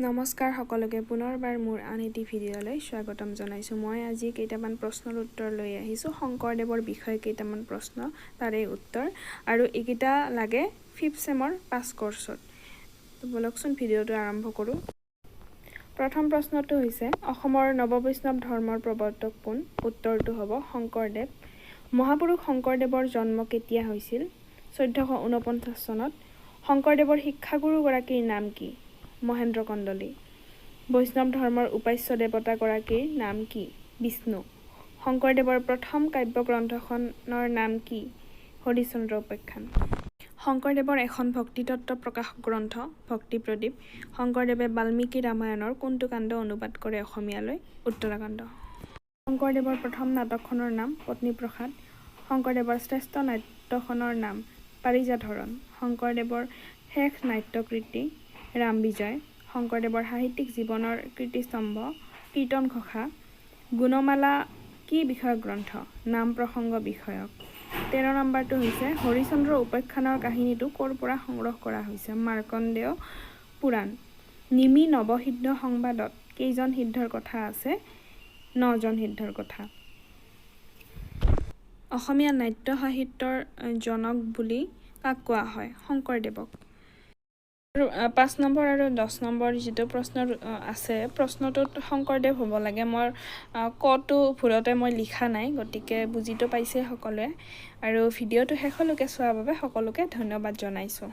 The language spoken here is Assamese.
নমস্কাৰ সকলোকে পুনৰবাৰ মোৰ আন এটি ভিডিঅ'লৈ স্বাগতম জনাইছোঁ। মই আজি কেইটামান প্ৰশ্নৰ উত্তৰ লৈ আহিছোঁ। শংকৰদেৱৰ বিষয়ে কেইটামান প্ৰশ্ন, তাৰে উত্তৰ, আৰু এইকেইটা লাগে 5th চেমৰ 5 কোৰ্চত। বলকচোন ভিডিঅ'টো আৰম্ভ কৰোঁ। প্ৰথম প্ৰশ্নটো হৈছে, অসমৰ নৱবৈষ্ণৱ ধৰ্মৰ প্ৰৱৰ্তক কোন? উত্তৰটো হ'ব শংকৰদেৱ। মহাপুৰুষ শংকৰদেৱৰ জন্ম কেতিয়া হৈছিল? 1449 চনত। শংকৰদেৱৰ শিক্ষাগুৰুগৰাকীৰ নাম কি? মহেন্দ্ৰ কন্দলী। বৈষ্ণৱ ধৰ্মৰ উপাস্য দেৱতাগৰাকীৰ নাম কি? বিষ্ণু। শংকৰদেৱৰ প্ৰথম কাব্যগ্ৰন্থখনৰ নাম কি? হৰিশ্চন্দ্ৰ উপাখ্যান। শংকৰদেৱৰ এখন ভক্তিতত্ত্ব প্ৰকাশক গ্ৰন্থ ভক্তি প্ৰদীপ। শংকৰদেৱে বাল্মীকি ৰামায়ণৰ কোনটো কাণ্ড অনুবাদ কৰে অসমীয়ালৈ? উত্তৰাকাণ্ড। শংকৰদেৱৰ প্ৰথম নাটকখনৰ নাম পত্নীপ্ৰসাদ। শংকৰদেৱৰ শ্ৰেষ্ঠ নাট্যখনৰ নাম পাৰিজাত হৰণ। শংকৰদেৱৰ শেষ নাট্যকৃতি ৰামবিজয়। শংকৰদেৱৰ সাহিত্যিক জীৱনৰ কীৰ্তিস্তম্ভ কীৰ্তনঘোষা। গুণমালা কি বিষয়ক গ্ৰন্থ? নাম প্ৰসংগ বিষয়ক। 13 নম্বৰটো হৈছে, হৰিশ্চন্দ্ৰ উপাখ্যানৰ কাহিনীটো ক'ৰ পৰা সংগ্ৰহ কৰা হৈছে? মাৰ্কণ্ডেয় পুৰাণ। নিমি নৱসিদ্ধ সংবাদত কেইজন সিদ্ধৰ কথা আছে? 9 জন সিদ্ধৰ কথা। অসমীয়া নাট্য সাহিত্যৰ জনক বুলি কাক কোৱা হয়? শংকৰদেৱক। 5 নম্বৰ আৰু 10 নম্বৰ যিটো প্ৰশ্ন আছে, প্ৰশ্নটোত শংকৰদেৱ হ'ব লাগে। মই কটো ভুলতে মই লিখা নাই, গতিকে বুজিটো পাইছে সকলোৱে। আৰু ভিডিঅ'টো শেষলৈকে চোৱাৰ বাবে সকলোকে ধন্যবাদ জনাইছোঁ।